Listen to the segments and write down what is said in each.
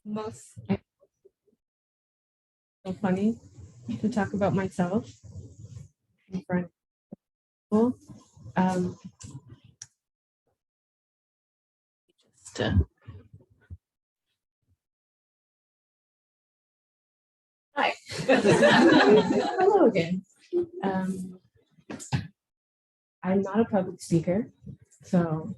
most so funny to talk about myself in front of people. Just hi. Hello again. I'm not a public speaker, so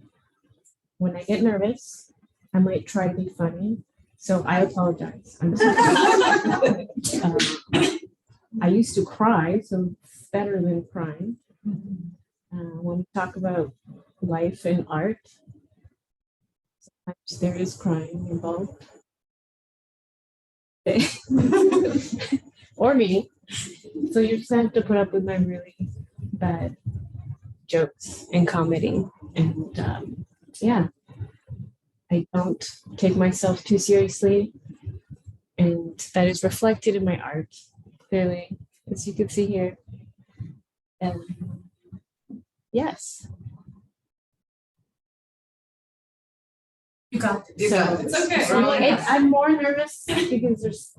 when I get nervous, I might try to be funny. So I apologize. I'm sorry. I used to cry, so it's better than crying. When we talk about life and art, sometimes there is crying involved. Or me. So you just have to put up with my really bad jokes and comedy. And yeah, I don't take myself too seriously. And that is reflected in my art, clearly, as you can see here. And yes. You got it. It's okay. I'm more nervous because there's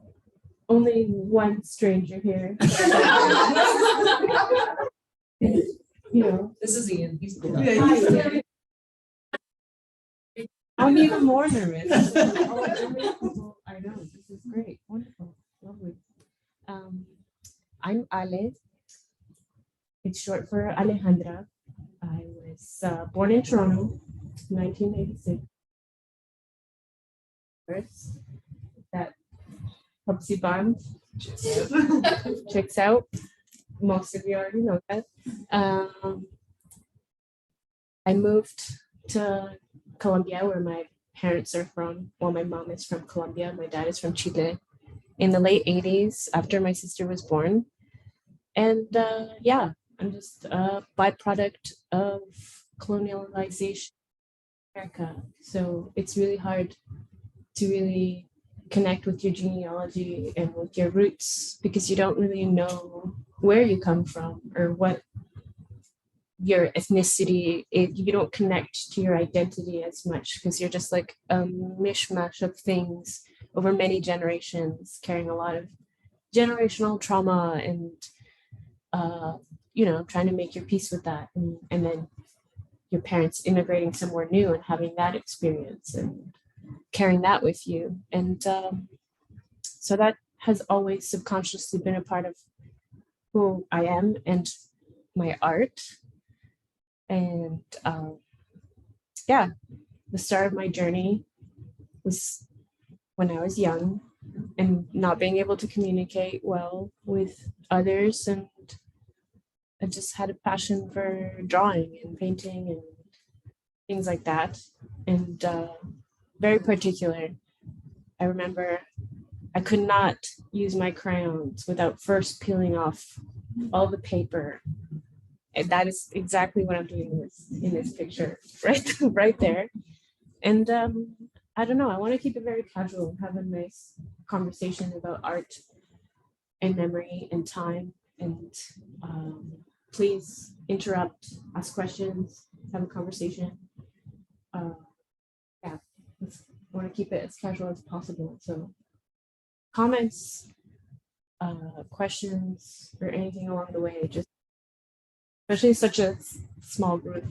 only one stranger here. You know, This is Ian. He's cool. I'm even more nervous. I know, this is great, wonderful, lovely. I'm Ale. It's short for Alejandra. I was born in Toronto, 1986. That helps you bond. Checks out. Most of you already know that. I moved to Colombia, where my parents are from. Well, my mom is from Colombia. My dad is from Chile. In the late 80s, after my sister was born. And yeah, I'm just a byproduct of colonialization in America. So it's really hard to really connect with your genealogy and with your roots because you don't really know where you come from or what your ethnicity is. You don't connect to your identity as much because you're just like a mishmash of things over many generations, carrying a lot of generational trauma and you know, trying to make your peace with that, and then your parents immigrating somewhere new and having that experience and carrying that with you. And so that has always subconsciously been a part of who I am and my art. And yeah, the start of my journey was when I was young and not being able to communicate well with others. And I just had a passion for drawing and painting and things like that. And very particular. I remember I could not use my crayons without first peeling off all the paper. And that is exactly what I'm doing in this picture, right there. And I don't know, I want to keep it very casual and have a nice conversation about art and memory and time. And please interrupt, ask questions, have a conversation. Yeah, I want to keep it as casual as possible. So comments, questions, or anything along the way, just especially such a small group.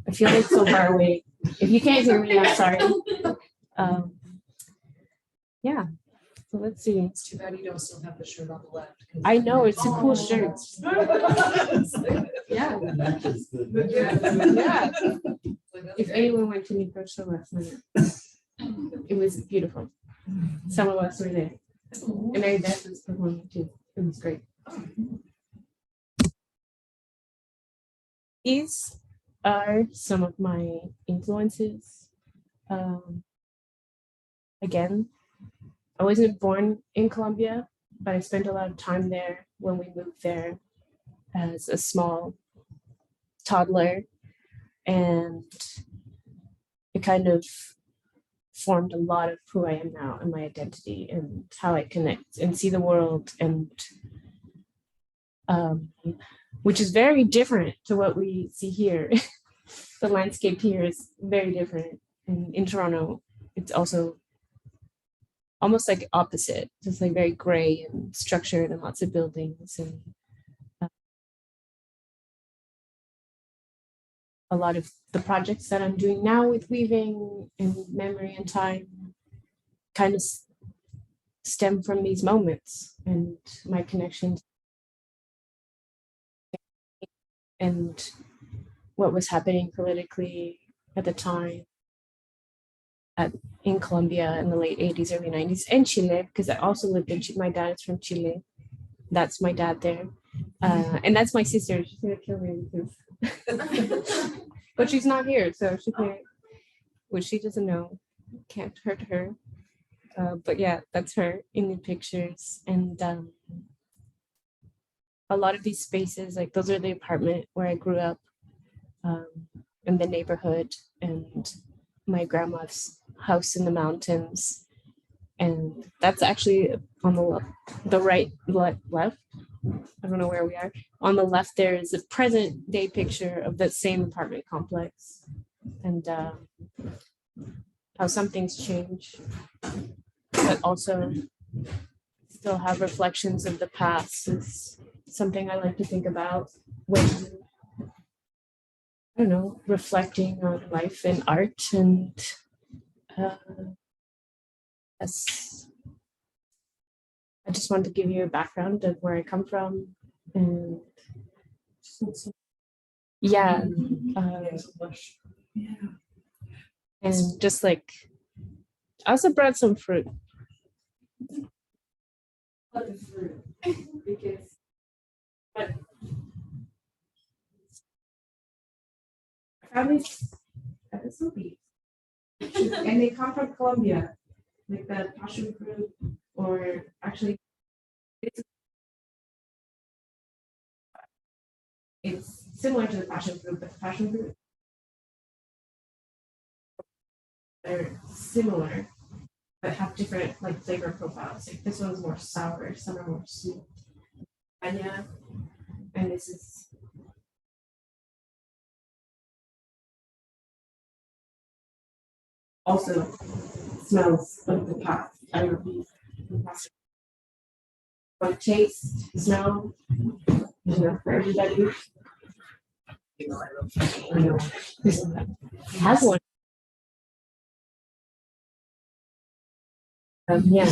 I feel like so far away. If you can't hear me, I'm sorry. Yeah, so let's see. It's too bad you don't still have the shirt on the left. I know, it's a cool shirt. Yeah. Yeah. If anyone went to Nico's show last night, it was beautiful. Some of us were there. And Mary Beth was performing too. It was great. These are some of my influences. Again, I wasn't born in Colombia, but I spent a lot of time there when we moved there as a small toddler. And it kind of formed a lot of who I am now and my identity and how I connect and see the world, and which is very different to what we see here. The landscape here is very different. And in Toronto, it's also almost like opposite, just like very gray and structured and lots of buildings, and a lot of the projects that I'm doing now with weaving and memory and time kind of stem from these moments and my connections and what was happening politically at the time in Colombia in the late 80s, early 90s, and Chile, because I also lived in Chile. My dad is from Chile. That's my dad there. And that's my sister. She's gonna kill me because but she's not here, so she can't, which she doesn't know, can't hurt her. But yeah, that's her in the pictures. And a lot of these spaces, like those are the apartment where I grew up, in the neighborhood, and my grandma's house in the mountains. And that's actually on the right, left. I don't know where we are. On the left, there is a present day picture of that same apartment complex, and how some things change, but also still have reflections of the past is something I like to think about when, I don't know, reflecting on life and art. And that's, I just wanted to give you a background of where I come from. And yeah, and just like, I also brought some fruit. Because, but I found these smoothies, and they come from Colombia, like the passion fruit, or actually, it's similar to the passion fruit, but the passion fruit are similar, but have different like flavor profiles. Like this one's more sour, some are more sweet. And yeah, and this is also smells of the past. I don't know. But taste, smell, for everybody. I know. This has one. Yeah.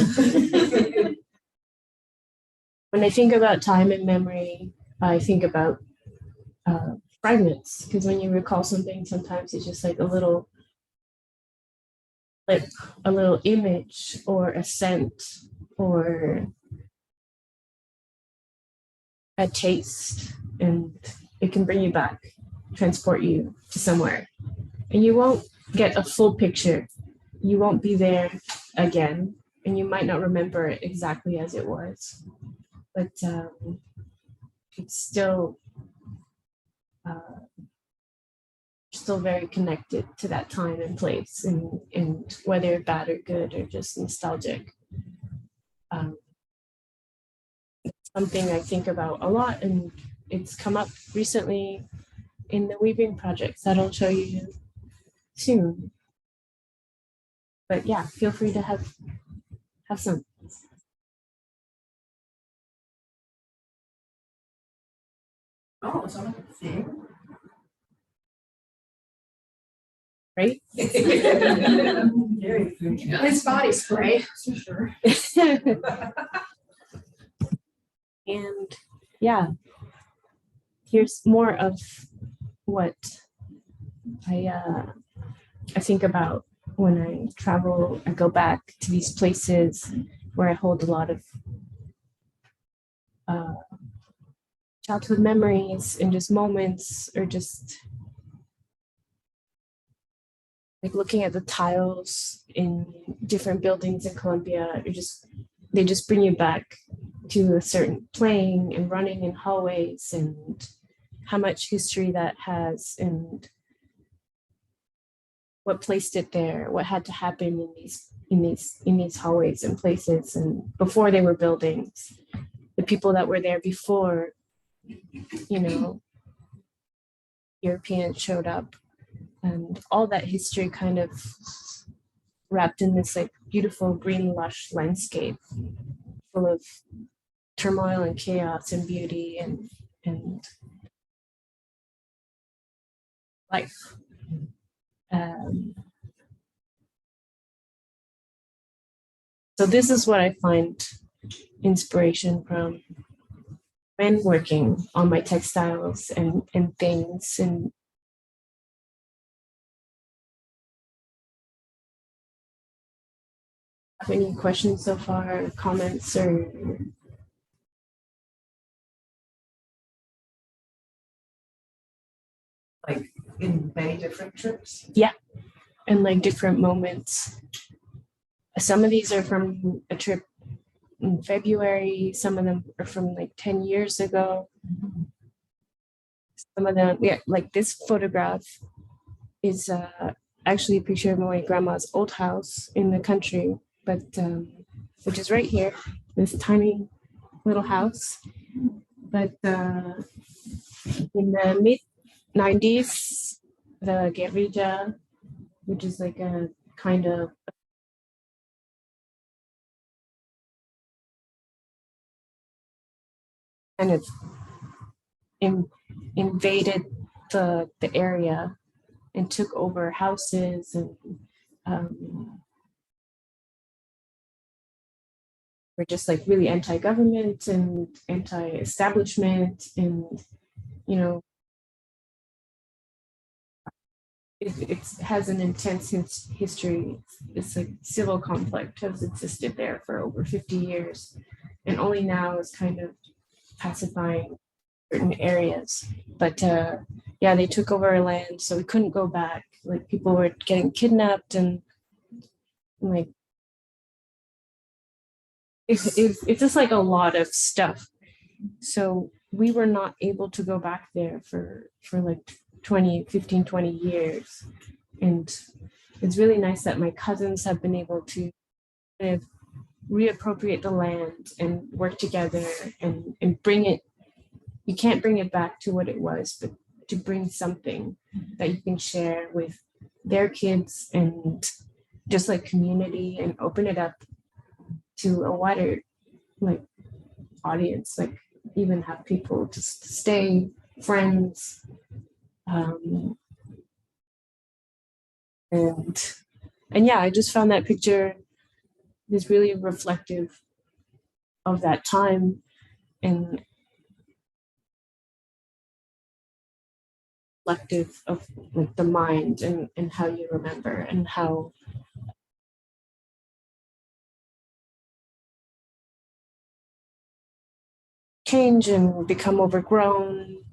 When I think about time and memory, I think about fragments, because when you recall something, sometimes it's just like a little image or a scent or a taste, and it can bring you back, transport you to somewhere, and you won't get a full picture. You won't be there again, and you might not remember it exactly as it was, but it's still very connected to that time and place, and whether bad or good or just nostalgic. Something I think about a lot, and it's come up recently in the weaving projects that I'll show you soon. But yeah, feel free to have some. Oh, it's all the same. Right? Very good. His body spray, for sure. And yeah, here's more of what I think about when I travel. I go back to these places where I hold a lot of childhood memories and just moments, or just like looking at the tiles in different buildings in Colombia, they just bring you back to a certain playing and running in hallways, and how much history that has, and what placed it there, what had to happen in these hallways and places, and before they were buildings, the people that were there before, Europeans showed up, and all that history kind of wrapped in this like beautiful green lush landscape full of turmoil and chaos and beauty and life. So this is what I find inspiration from when working on my textiles and things. And have any questions so far, comments, or like in many different trips? yeah, and like different moments. Some of these are from a trip in February. Some of them are from like 10 years ago. Some of them, yeah, like this photograph is actually a picture of my grandma's old house in the country, but which is right here, this tiny little house. But in the mid 90s, the guerrilla, which is like a kind of invaded the area and took over houses and were just like really anti-government and anti-establishment, and you know it has an intense history. It's like civil conflict has existed there for over 50 years, and only now is kind of pacifying certain areas. But yeah, they took over our land, so we couldn't go back. Like people were getting kidnapped and like it's just like a lot of stuff. So we were not able to go back there for like 20 years. And it's really nice that my cousins have been able to kind of reappropriate the land and work together and bring it. You can't bring it back to what it was, but to bring something that you can share with their kids and just like community, and open it up to a wider like audience, like even have people just stay friends. And yeah, I just found that picture is really reflective of that time and reflective of like the mind and how you remember and how change and become overgrown,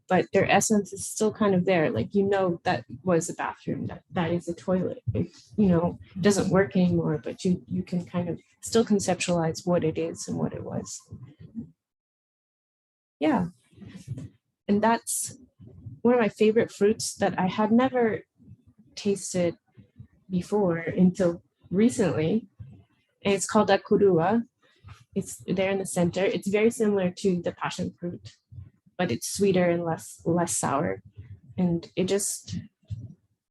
but their essence is still kind of there. Like, that was a bathroom, that is a toilet. It, doesn't work anymore, but you can kind of still conceptualize what it is and what it was. Yeah. And that's one of my favorite fruits that I had never tasted before until recently. And it's called a kurua. It's there in the center. It's very similar to the passion fruit, but it's sweeter and less sour. And it just,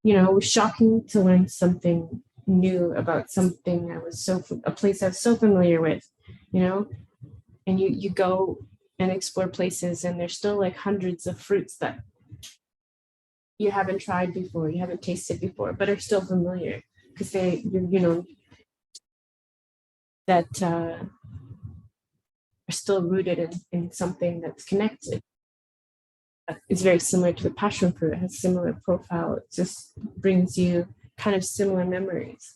it was shocking to learn something new about something a place I was so familiar with, and you go and explore places and there's still like hundreds of fruits that you haven't tried before, you haven't tasted before, but are still familiar because they, that are still rooted in something that's connected. It's very similar to the passion fruit. It has similar profile. It just brings you kind of similar memories.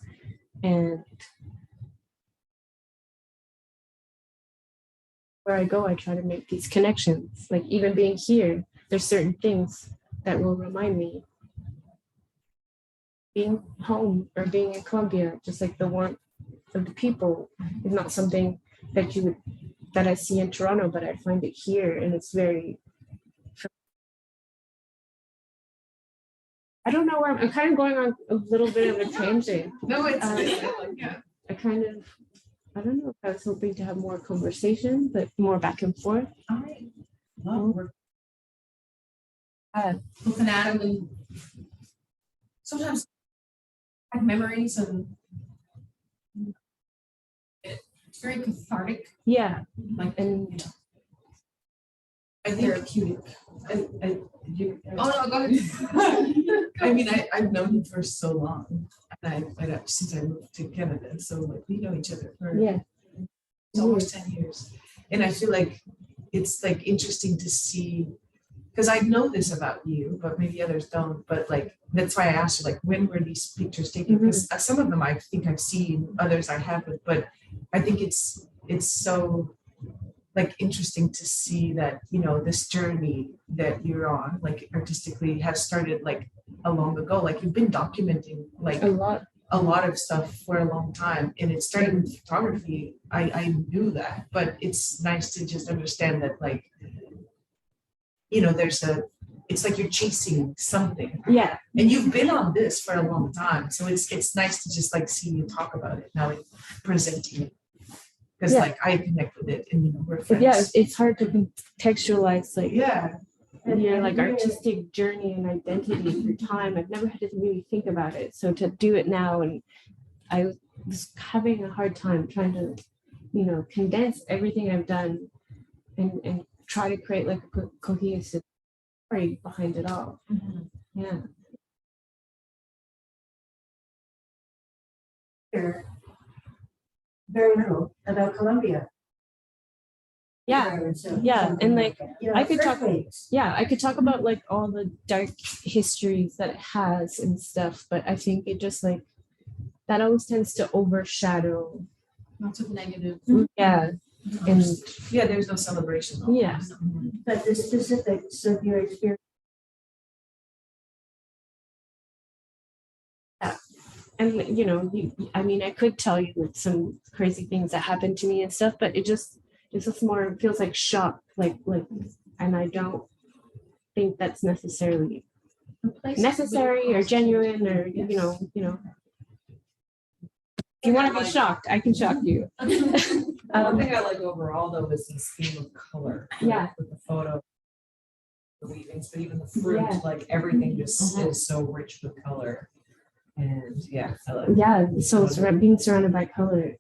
And where I go, I try to make these connections. Like even being here, there's certain things that will remind me. Being home or being in Colombia, just like the warmth of the people is not something that I see in Toronto, but I find it here, and it's very. I don't know where I'm kind of going on a little bit of a tangent. No, it's yeah. I don't know if I was hoping to have more conversation, but more back and forth. I love working with an atom, and sometimes I have memories and It's very cathartic, Yeah, like, and I think, therapeutic. and you. Oh, no, go ahead. I mean, I've known you for so long, and since I moved to Canada, so like we know each other for yeah, it's almost 10 years. And I feel like it's like interesting to see, because I know this about you, but maybe others don't. But like that's why I asked you, like, when were these pictures taken? Because some of them I think I've seen, others I haven't. But I think it's so like interesting to see that, you know, this journey that you're on, like artistically, has started like a long ago. Like you've been documenting like a lot. of stuff for a long time, and it started with photography. I knew that, but it's nice to just understand that, like, you know, it's like you're chasing something, Yeah, and you've been on this for a long time, so it's nice to just like see you talk about it now and presenting it, because Yeah. like I connect with it, and you know, we're friends. yeah, it's hard to contextualize like Yeah, your like artistic journey and identity through time. I've never had to really think about it. So to do it now, and I was having a hard time trying to, you know, condense everything I've done and try to create like a cohesive story behind it all. Yeah. Very little about Colombia. Yeah. Yeah, and like I could talk. Yeah, I could talk about like all the dark histories that it has and stuff, but I think it just like that always tends to overshadow. Lots of negative. Yeah, and yeah, there's no celebration. Yeah. But the specifics of your experience. and you know, I mean, I could tell you like some crazy things that happened to me and stuff, but it's just more feels like shock, like, and I don't think that's necessarily necessary or genuine or you know. If you want to be shocked, I can shock you. One thing I like overall though is the scheme of color. like, Yeah. With the photo, the weavings, but even the fruit, Yeah. like everything just is so rich with color. And yeah, I like. Yeah, so it's being surrounded by color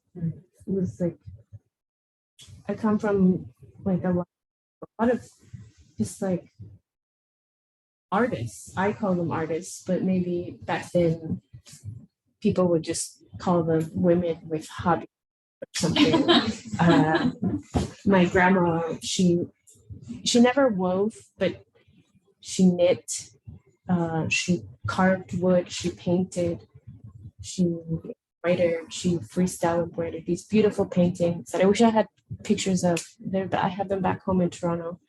was like, I come from like a lot of just like artists. I call them artists, but maybe back then people would just call them women with hobby or something. My grandma, she never wove, but she knit, she carved wood, she painted, she embroidered, she freestyle embroidered these beautiful paintings that I wish I had pictures of there, but I have them back home in Toronto.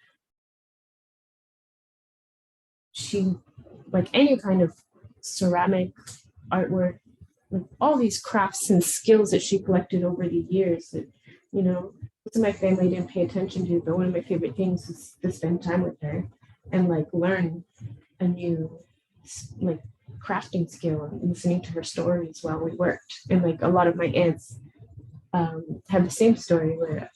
She, like any kind of ceramic artwork, like all these crafts and skills that she collected over the years that, you know, most of my family didn't pay attention to, but one of my favorite things is to spend time with her and like learn a new like crafting skill and listening to her stories while we worked. And like a lot of my aunts have the same story where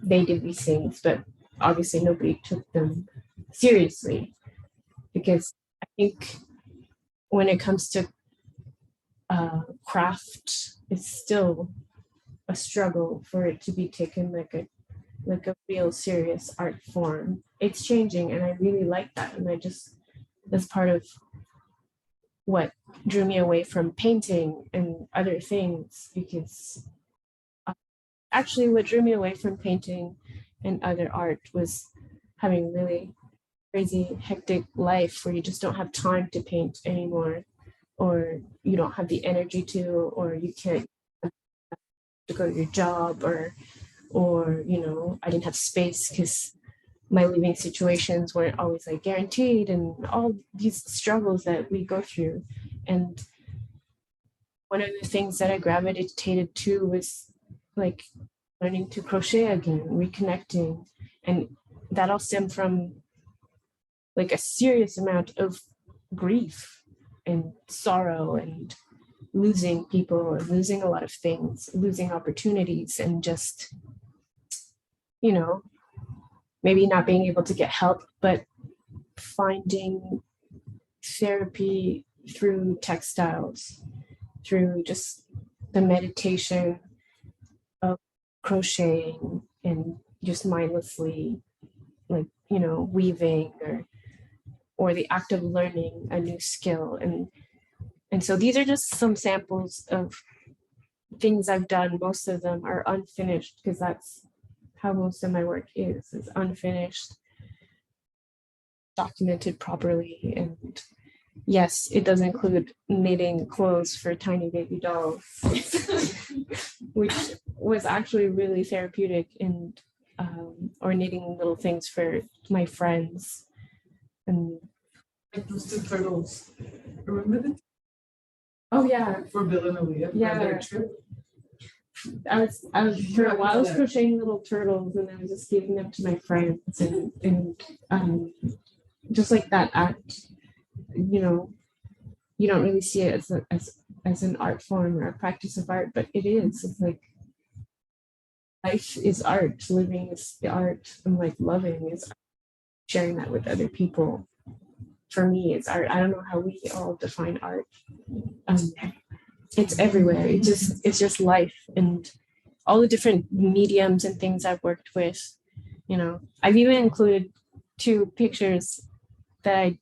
they did these things, but obviously nobody took them seriously, because I think when it comes to craft, it's still a struggle for it to be taken like a real serious art form. It's changing, and I really like that, and that's part of what drew me away from painting and other things, because actually what drew me away from painting and other art was having really crazy hectic life where you just don't have time to paint anymore, or you don't have the energy to, or you can't to go to your job, or you know, I didn't have space because my living situations weren't always like guaranteed, and all these struggles that we go through. And one of the things that I gravitated to was like learning to crochet again, reconnecting, and that all stemmed from like a serious amount of grief and sorrow and losing people and losing a lot of things, losing opportunities, and just, you know, maybe not being able to get help, but finding therapy through textiles, through just the meditation of crocheting and just mindlessly, like, weaving or the act of learning a new skill. And so these are just some samples of things I've done. Most of them are unfinished because that's how most of my work is unfinished, documented properly. And yes, it does include knitting clothes for tiny baby dolls, which was actually really therapeutic, and or knitting little things for my friends. And Like those two turtles. Remember the oh yeah, for Bill and Aaliyah? Yeah. Their trip? I was for a while I was crocheting little turtles, and I was just giving them to my friends, and just like that act, you don't really see it as an art form or a practice of art, but it is. It's like life is art, living is the art, and like loving is art. Sharing that with other people. For me, it's art. I don't know how we all define art. It's everywhere. It's just life, and all the different mediums and things I've worked with. I've even included 2 pictures that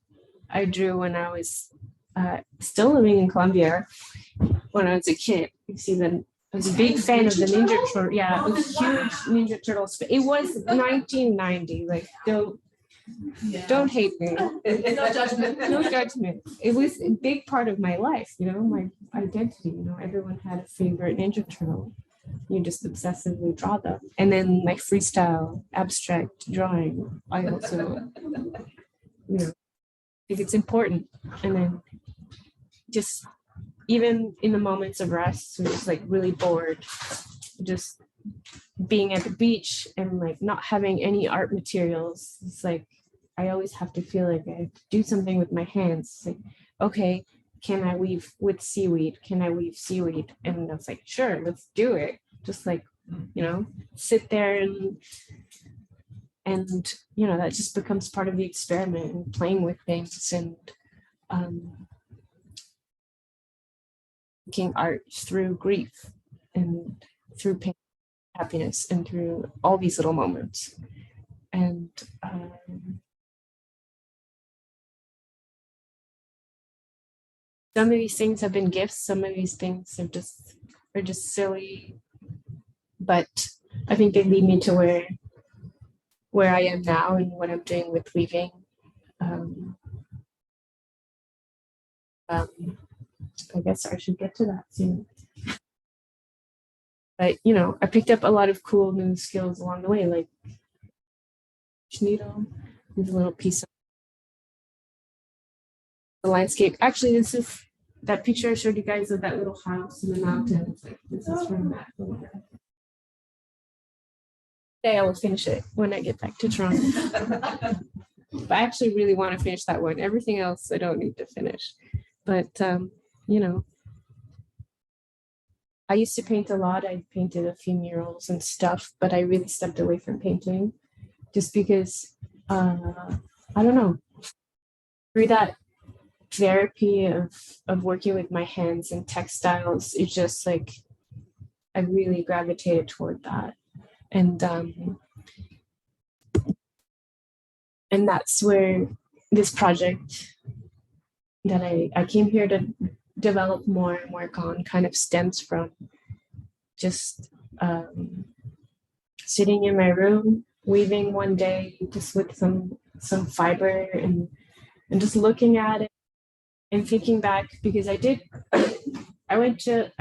I drew when I was still living in Colombia when I was a kid. You see them. I was a big fan of the Ninja Turtle. Yeah, it was huge Ninja Turtles. It was 1990. Like, don't hate me. No judgment. No judgment. It was a big part of my life, my identity. Everyone had a favorite Ninja Turtle. You just obsessively draw them. And then my freestyle abstract drawing, I also, think it's important. And then just even in the moments of rest, when it's like really bored, just being at the beach and like not having any art materials, it's like I always have to feel like I have to do something with my hands. It's like, okay, can I weave with seaweed? Can I weave seaweed? And I was like, sure, let's do it. Just like, sit there and that just becomes part of the experiment, and playing with things, and making art through grief and through pain, happiness, and through all these little moments. And some of these things have been gifts. Some of these things are just silly, but I think they lead me to where I am now and what I'm doing with weaving. I guess I should get to that soon. But I picked up a lot of cool new skills along the way, like needle, with a little piece of the landscape. Actually, this is that picture I showed you guys of that little house in the mountains. Like, this is from that. Today I will finish it when I get back to Toronto. But I actually really want to finish that one. Everything else I don't need to finish. But I used to paint a lot. I painted a few murals and stuff, but I really stepped away from painting just because I don't know. Through that therapy of working with my hands and textiles, it's just like I really gravitated toward that. And that's where this project that I came here to develop more and work on kind of stems from. Just sitting in my room, weaving one day, just with some fiber, and just looking at it and thinking back, because I went to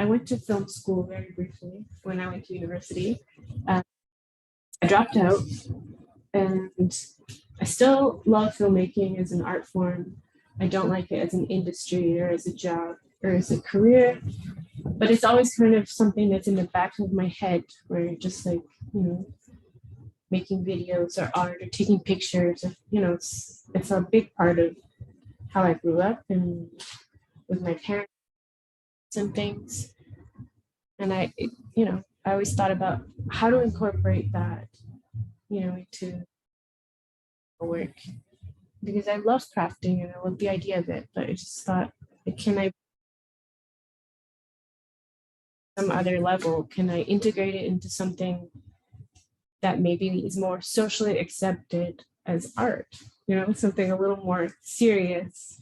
film school very briefly when I went to university. I dropped out, and I still love filmmaking as an art form. I don't like it as an industry or as a job or as a career, but it's always kind of something that's in the back of my head, where you're just like, making videos or art or taking pictures. It's a big part of how I grew up and with my parents and things. And I always thought about how to incorporate that, into work, because I love crafting and I love the idea of it, but I just thought, can I some other level? Can I integrate it into something that maybe is more socially accepted as art? You know, something a little more serious.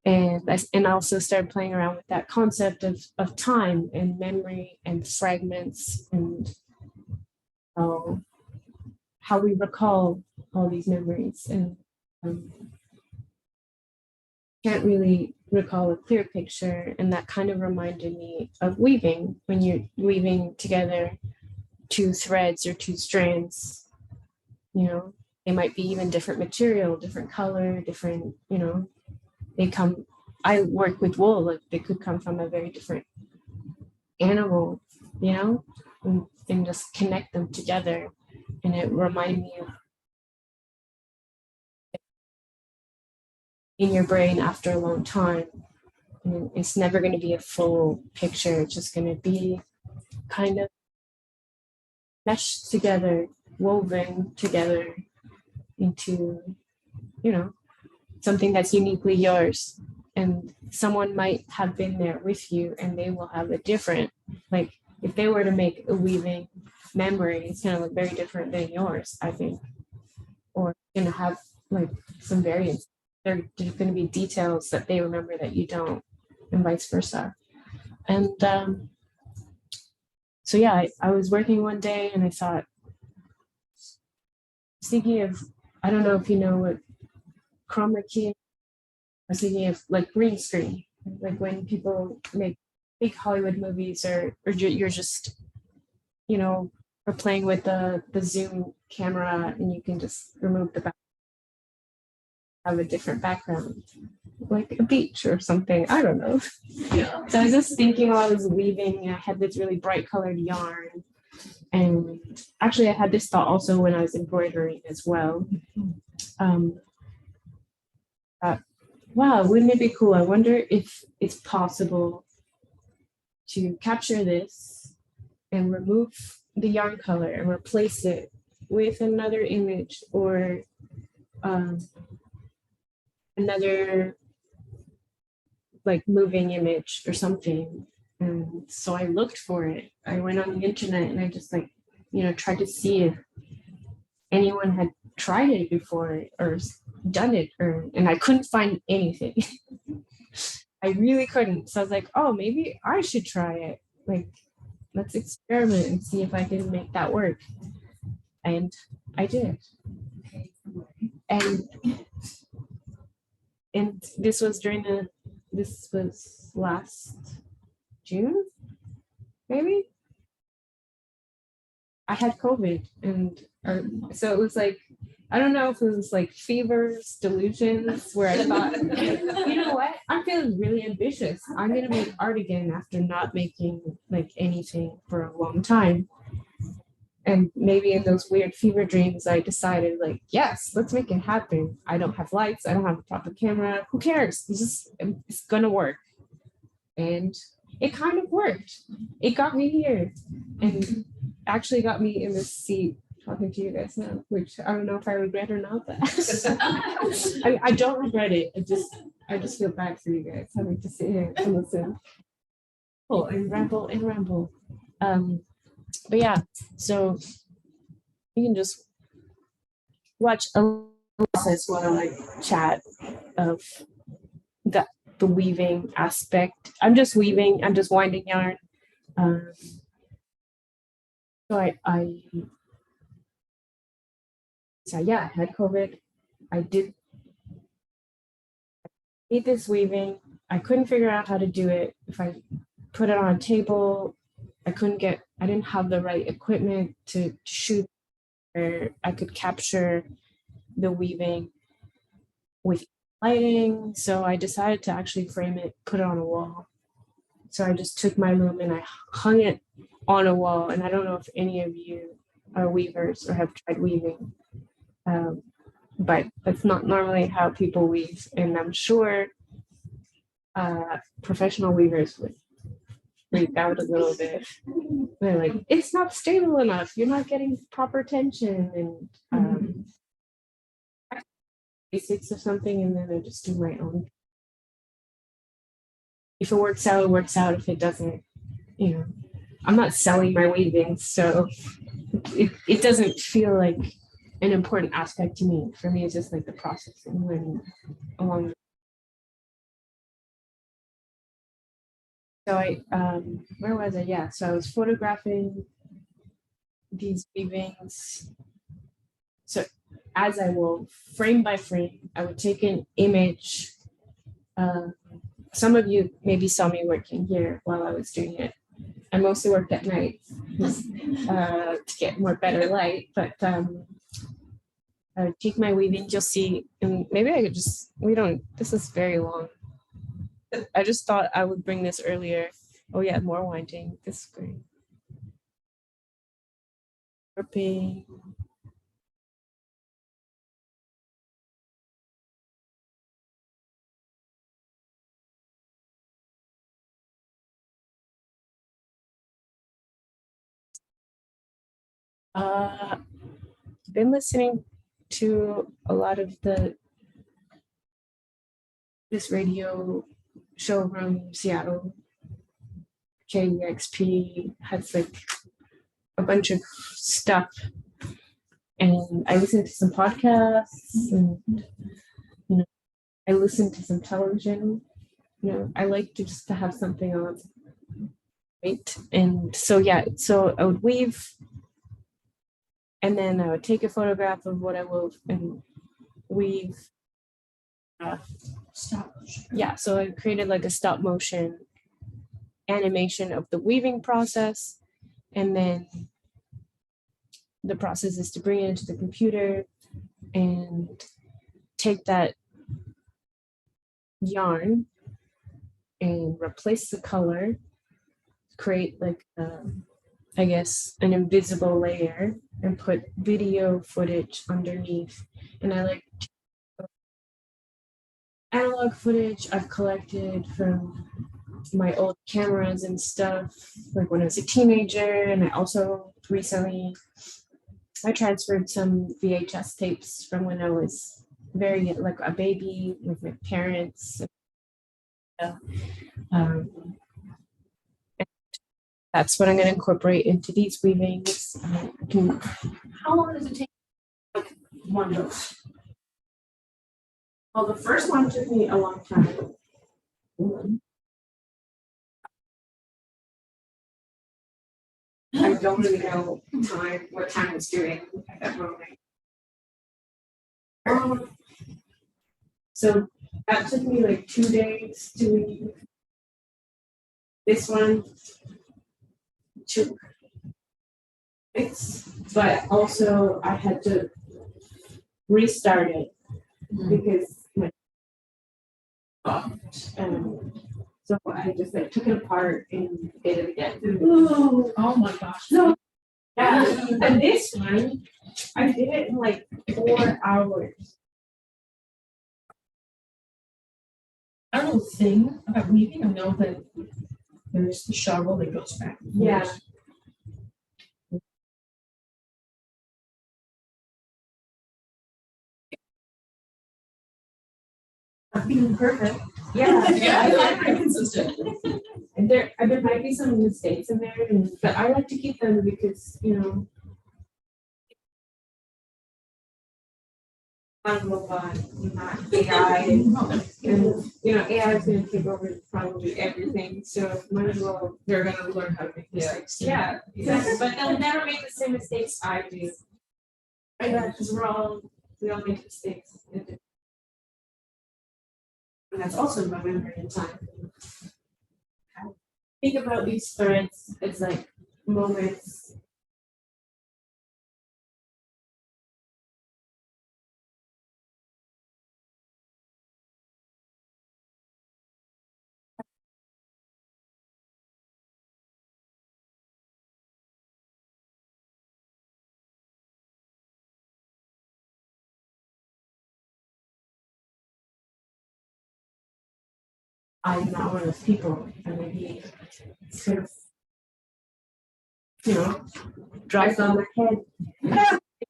And also started playing around with that concept of time and memory and fragments and how we recall all these memories, and can't really recall a clear picture. And that kind of reminded me of weaving, when you're weaving together two threads or two strands, you know, they might be even different material, different color, different, you know, I work with wool, like they could come from a very different animal, you know, and just connect them together. And it reminded me of in your brain after a long time. And it's never going to be a full picture. It's just going to be kind of meshed together, woven together into, you know, something that's uniquely yours. And someone might have been there with you and they will have a different, like if they were to make a weaving memory, it's going to look very different than yours, I think. Or going to have like some variance. There's going to be details that they remember that you don't, and vice versa. And so yeah, I was working one day and I thought, thinking of, I don't know if you know what chroma key, I was thinking of like green screen, like when people make big Hollywood movies, or you're just, you know, or playing with the zoom camera and you can just remove the back, have a different background, like a beach or something. I don't know. Yeah. So I was just thinking while I was weaving, I had this really bright colored yarn. And actually, I had this thought also when I was embroidering as well. Wow, wouldn't it be cool? I wonder if it's possible to capture this and remove the yarn color and replace it with another image, or another like moving image or something. And so I looked for it. I went on the internet and I just like, you know, tried to see if anyone had tried it before or done it, and I couldn't find anything. I really couldn't. So I was like, oh, maybe I should try it. Like, let's experiment and see if I can make that work. And I did. And this was last June, maybe. I had COVID, so it was like, I don't know if it was like fevers, delusions, where I thought, you know what, I'm feeling really ambitious. I'm gonna make art again after not making like anything for a long time. And maybe in those weird fever dreams, I decided like, yes, let's make it happen. I don't have lights, I don't have a proper camera. Who cares? It's gonna work. And it kind of worked. It got me here, and actually got me in this seat talking to you guys now, which I don't know if I regret or not, but I don't regret it. I just feel bad for you guys having to sit here and listen. Oh, and ramble. But yeah, so you can just watch a process while I chat of the weaving aspect. I'm just weaving, I'm just winding yarn. So I had COVID. I did this weaving. I couldn't figure out how to do it. If I put it on a table, I didn't have the right equipment to shoot where I could capture the weaving with lighting. So I decided to actually frame it, put it on a wall. So I just took my loom and I hung it on a wall. And I don't know if any of you are weavers or have tried weaving, but that's not normally how people weave. And I'm sure professional weavers would freak out a little bit. They're like, it's not stable enough. You're not getting proper tension, and basics of something, and then I just do my own. if it works out, it works out. If it doesn't, you know, I'm not selling my weavings, so it doesn't feel like an important aspect to me. For me, it's just like the process and learning along. So where was I? Yeah, so I was photographing these weavings. So as I will, frame by frame, I would take an image. Some of you maybe saw me working here while I was doing it. I mostly worked at night to get more better light, but I would take my weavings, you'll see, and maybe I could just, this is very long. I just thought I would bring this earlier. Oh yeah, more winding, this is great. Warping. Been listening to a lot of this radio show from Seattle. KEXP has like a bunch of stuff, and I listen to some podcasts, and I listen to some television. I like to just to have something on, right? And so yeah, so I would weave, and then I would take a photograph of what I wove and weave. Stop motion. Yeah, so I created like a stop motion animation of the weaving process, and then the process is to bring it into the computer and take that yarn and replace the color, create like I guess an invisible layer, and put video footage underneath. And I like analog footage I've collected from my old cameras and stuff, like when I was a teenager, and I also recently I transferred some VHS tapes from when I was very like a baby with my parents. That's what I'm going to incorporate into these weavings. How long does it take? Like one of those? Well, the first one took me a long time. I don't really know what time I was doing at that moment. So that took me like 2 days to weave. This one took weeks, but also I had to restart it because my so I just like took it apart and did it again. Oh my gosh. No. Yeah, and this one I did it in like 4 hours. I don't know the thing about weaving. I know that there's the shovel that goes back and forth. Yeah. Being perfect. Yeah, Yeah, very consistent. and there might be some mistakes in there, but I like to keep them because I'm robot, not AI, and AI is going to take over probably everything. So might as well. They're gonna learn how to make mistakes. Yeah, exactly. But they'll never make the same mistakes I do. Because we all make mistakes. And that's also my memory in time. Think about these threads as like moments. I'm not one of those people. I mean, he sort of, drops on my head.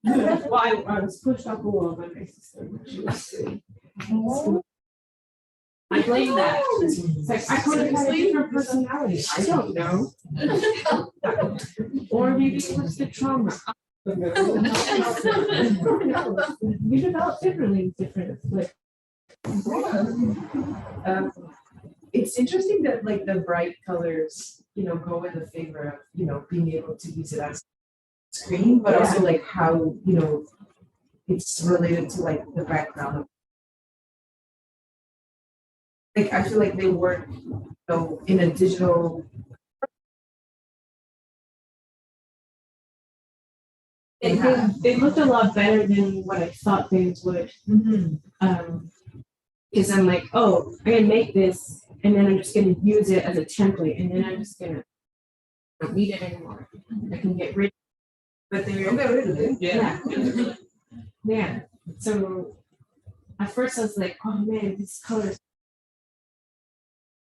That's why I was pushed off the wall by my sister when she was 3. I blame that. It's like I could have had a different personality. I don't know. Or maybe it was the trauma. You develop differently in different like It's interesting that like the bright colors, go in the favor of, being able to use it as screen, but also like how, it's related to like the background of. Like I feel like they work, in a digital. they looked a lot better than what I thought they would. Because I'm like, oh, I'm gonna make this and then I'm just gonna use it as a template and then I'm just gonna don't need it anymore. I can get rid but they're Get rid of it. yeah. So at first I was like, oh man, these colors.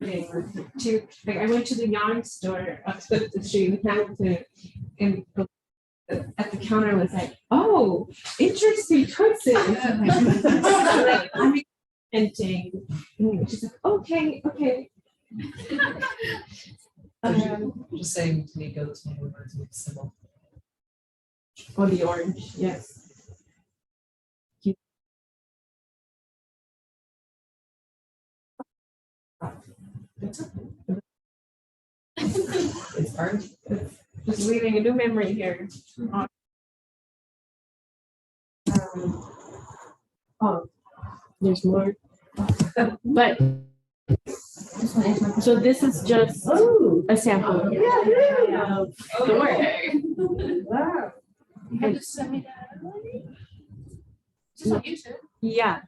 Like I went to the yarn store up the street in Hamilton and at the counter I was like, oh, interesting choices. I'm experimenting. And she's like, okay. Just saying to me, go to one words with symbol. Oh, the orange, yes. It's hard. Just leaving a new memory here. Oh, there's more. But so this is just a sample of the work. Wow. You have to send me that. Is this on YouTube? Yeah,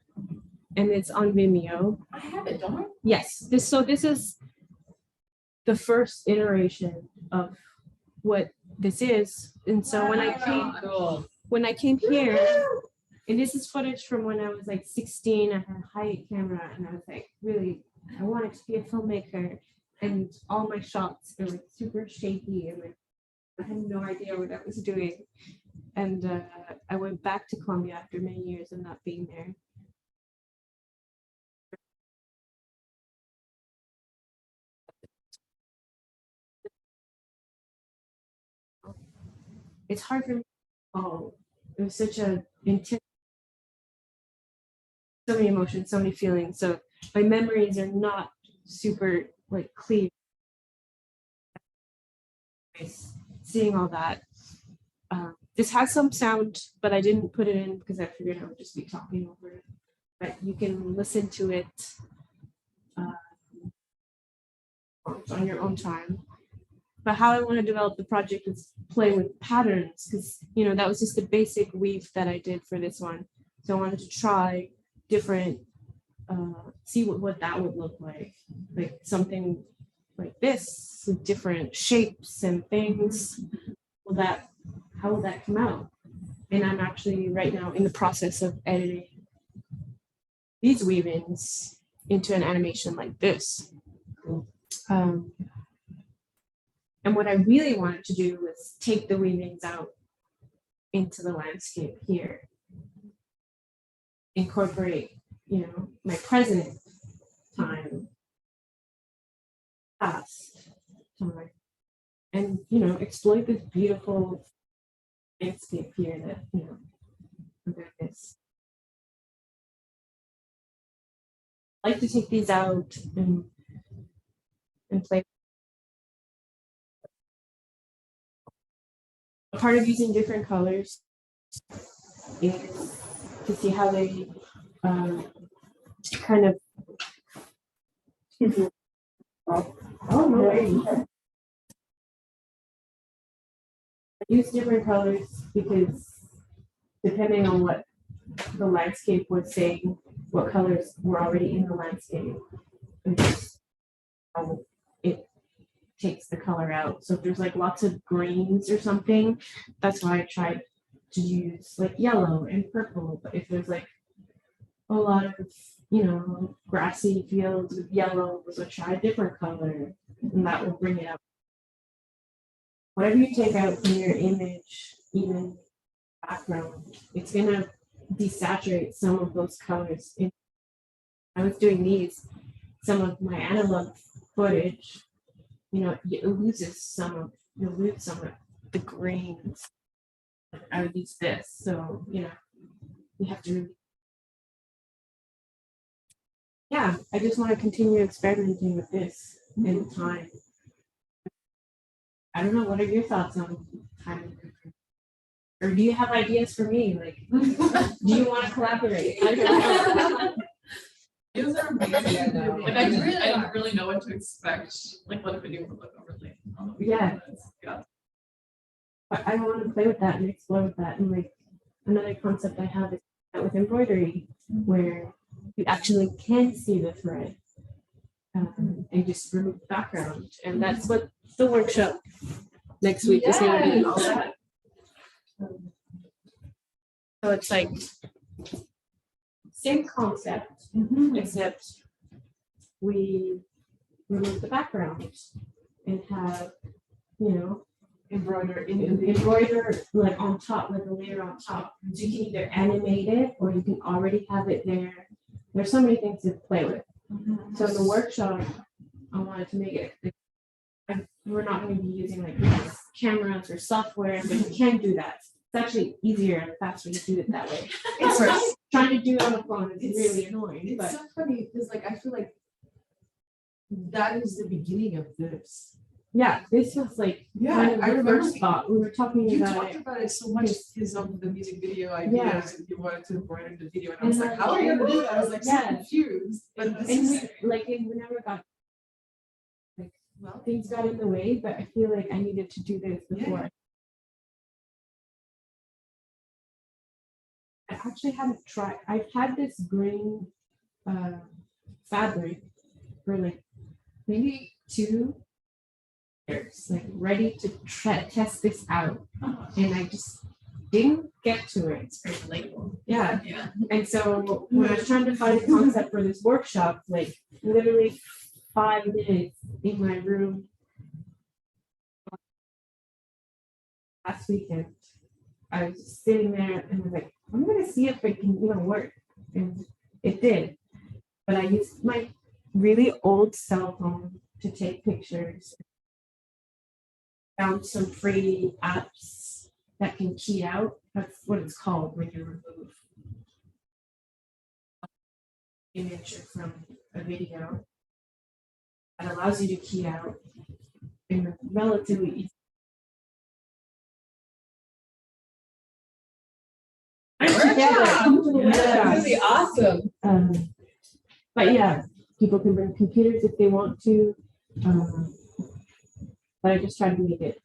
and it's on Vimeo. I have it, don't I? Yes, this is the first iteration of what this is. And so when I came here, and this is footage from when I was like 16, I had a high camera and I was like, really, I wanted to be a filmmaker. And all my shots were like super shaky and like, I had no idea what I was doing. And I went back to Colombia after many years of not being there. It's hard for me. Oh, it was such a intense, so many emotions, so many feelings. So my memories are not super like clear. Seeing all that. This has some sound, but I didn't put it in because I figured I would just be talking over it. But you can listen to it on your own time. But how I want to develop the project is play with patterns because, that was just the basic weave that I did for this one. So I wanted to try different, see what that would look like something like this with different shapes and things. How will that come out? And I'm actually right now in the process of editing these weavings into an animation like this. And what I really wanted to do was take the weavings out into the landscape here. Incorporate, my present time, past time, and, exploit this beautiful landscape here that, this. I like to take these out and play. A part of using different colors is to see how they kind of. Oh no! I use different colors because depending on what the landscape was saying, what colors were already in the landscape, and how it takes the color out. So if there's like lots of greens or something, that's why I tried to use like yellow and purple. But if there's like a lot of, grassy fields with yellow, so try a different color and that will bring it up. Whatever you take out from your image, even background, it's gonna desaturate some of those colors. I was doing these some of my analog footage, you know, it loses some of, you lose some of the grains. I would use this, so, you know, you have to. Yeah, I just want to continue experimenting with this in time. I don't know, what are your thoughts on time? Or do you have ideas for me? Like, do you want to collaborate? I don't know. Those are amazing. Yeah, no. Like I don't really know what to expect, like what a video would look overlay. Yeah. Yeah. But I want to play with that and explore with that. And like another concept I have is with embroidery, where you actually can see the thread and just remove the background. And that's what the workshop next week is going to be all that. So it's like same concept, except we remove the background and have, you know, embroider like on top, like a layer on top. So you can either animate it or you can already have it there. There's so many things to play with. So in the workshop, I wanted to make it. We're not going to be using like cameras or software, but you can do that. It's actually easier and faster to do it that way. It's trying to do it on the phone is really annoying. It's But so funny because like I feel like that is the beginning of this. yeah, this was like kind of I the remember first thought. We were talking you about talked it. about it so much because of the music video ideas Yeah. and you wanted to embroider the video and I And was like, then- how are you gonna do that? I was like so Yeah. confused. But this And is we never got like things got in the way, but I feel like I needed to do this before. I actually haven't tried. I've had this green fabric for like maybe 2 years, like ready to test this out, and I just didn't get to it. It's very relatable. Yeah. Yeah. And so when I was trying to find a concept for this workshop, like literally 5 minutes in my room last weekend, I was just sitting there and was like, I'm gonna see if it can even work. And it did. But I used my really old cell phone to take pictures. Found some free apps that can key out. That's what it's called when you remove image from a video. That allows you to key out in relatively easy. that's really awesome. But yeah, people can bring computers if they want to. But I just try to make it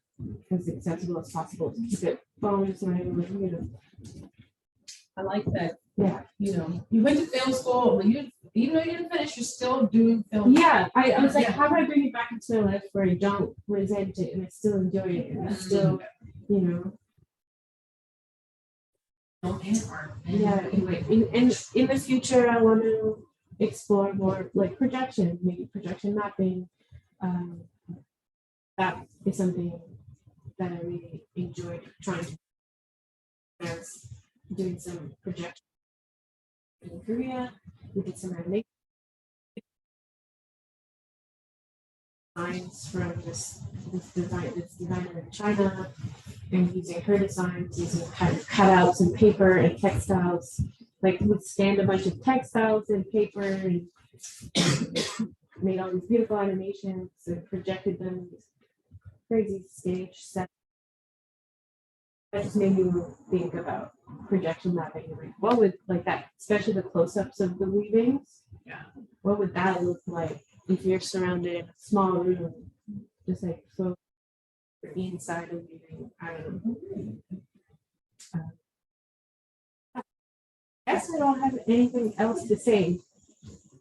as accessible as possible to keep it phones and you know. I like that, Yeah. you know, you went to film school, but you, even though you didn't finish, you're still doing film. Yeah, I was like, Yeah. how do I bring it back into my life where I don't resent it and I still enjoy it and I still, you know. And art. Yeah, anyway, in the future, I want to explore more like projection, maybe projection mapping. That is something that I really enjoyed trying to. I was doing some projection in Korea. We did some animation designs from this designer in China, and using her designs, using kind of cutouts and paper and textiles. Like we scanned a bunch of textiles and paper and made all these beautiful animations and projected them in this crazy stage set. That just made me think about projection mapping. Like, what would like that, especially the close-ups of the weavings? Yeah. What would that look like if you're surrounded in a small room, just like so inside of weaving? I don't know. I guess I don't have anything else to say,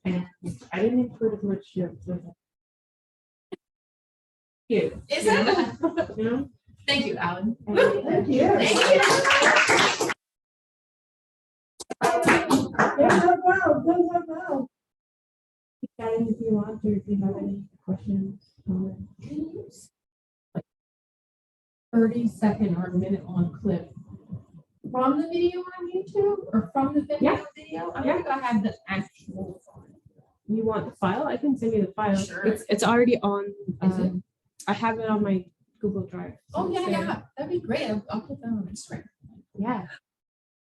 and I didn't include as much jokes as you. Is that? You know? Thank you, Alan. Thank you. Thank you. If you want, or if you have any questions, comments. 30-second or minute-long clip from the video on YouTube or from the video? Yeah. I think I have the actual. you want the file, I can send you the file. Sure. It's already on. Is it? I have it on my Google Drive. so Oh, yeah, it's there. yeah, that'd be great. I'll put that on Instagram. Yeah.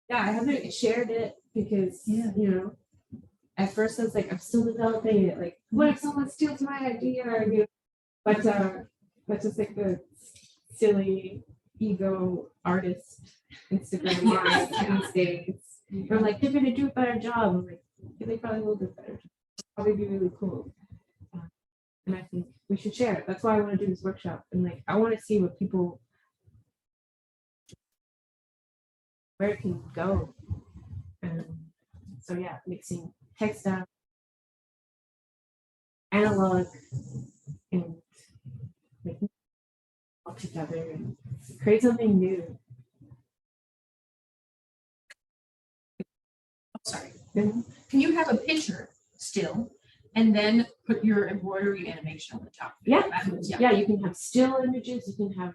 Yeah, I haven't shared it because, Yeah. you know, at first I was like, I'm still developing it. Like, what if someone steals my idea? Or, you know, but just like the silly ego artist Instagram guys these days. They're like, they're gonna do a better job. I'm like, yeah, they probably will do a better job. Probably be really cool. And I think we should share it. That's why I want to do this workshop. And like, I want to see what people, where it can go. So yeah, mixing textile, analog, and making it all together and create something new. Sorry. Mhm. Can you have a picture still and then put your embroidery animation on the top? Yeah. Yeah. Yeah, you can have still images, you can have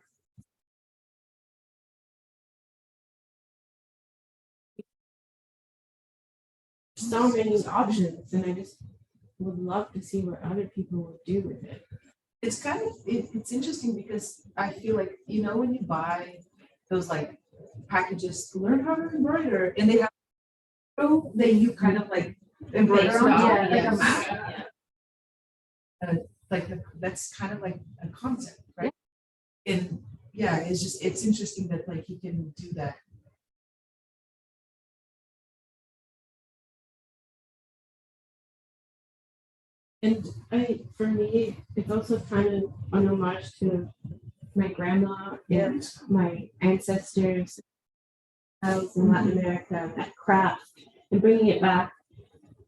so many options, and I just would love to see what other people would do with it. It's kind of, it's interesting because I feel like, you know, when you buy those like packages to learn how to embroider and they have, oh, they you kind of like embroider Base on it top, out, like a yes. map. Like that's kind of like a concept, right? And yeah, it's just, it's interesting that like he can do that. And for me, it's also kind of an homage to my grandma and my ancestors house in Latin America, that craft, and bringing it back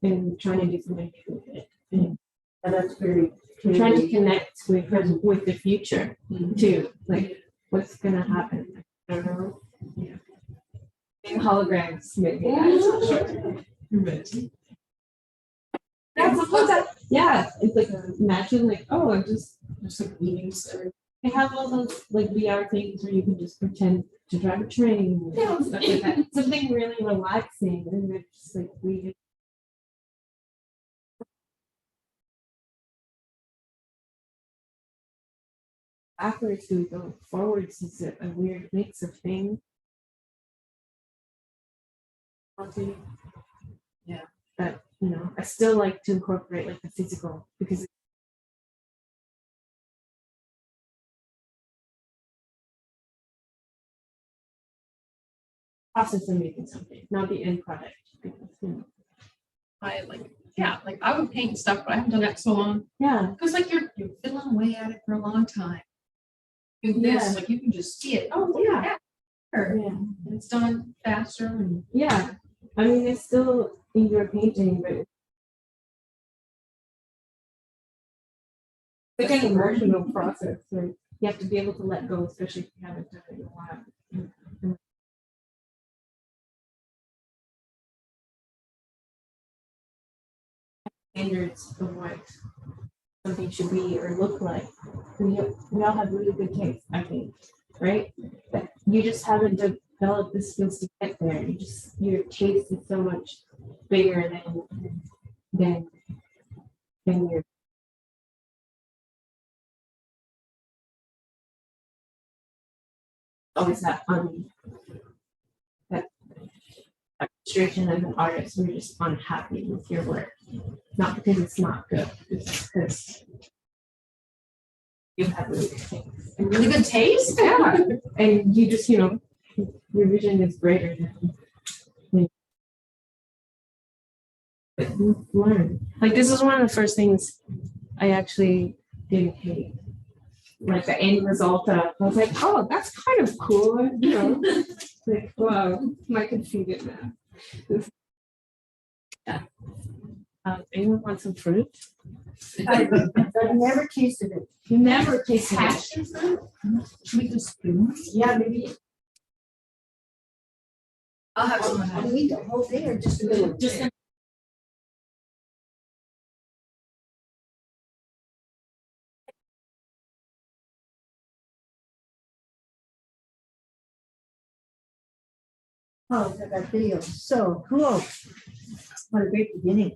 and trying to do something new with it. And that's very. trying to connect with the future too, like what's gonna happen. I don't know. Yeah. Holograms, maybe. Yeah, it's like imagine like, oh, I'm just like meetings. They have all those like VR things where you can just pretend to drive a train. And stuff like that. Something really relaxing, and it's just like we. Backwards, do we go forwards? Is it a weird mix of things? Yeah. But you know, I still like to incorporate like the physical because process of making something, not the end product. Because, you know, I like, yeah, like I would paint stuff, but I haven't done that so long. yeah, Because like you're fiddling away at it for a long time. With Yeah. this, like you can just see it. Oh, yeah. Sure. yeah, And it's done faster and yeah. I mean, it's still indoor painting, but it's like an emotional process. So you have to be able to let go, especially if you haven't done it in a while. Standards of what something should be or look like. We all have really good taste, I think, right? But you just haven't developed the skills to get there. You just your taste is so much bigger than your always that that frustration as an artist. We're just unhappy with your work, not because it's not good, it's because you have really good things. And really good taste. yeah, and you just your vision is greater than but you learn. Like this is one of the first things I actually didn't hate. Like the end result of, I was like, oh, that's kind of cool, you know. Like, wow, I can see it now. Yeah. Anyone want some fruit? I've never tasted it. You never tasted it. Passion fruit. Should we do spoon? Yeah, maybe. I'll have some. I'll eat the whole thing or just a little. Just a Oh, that video, so cool. What a great beginning.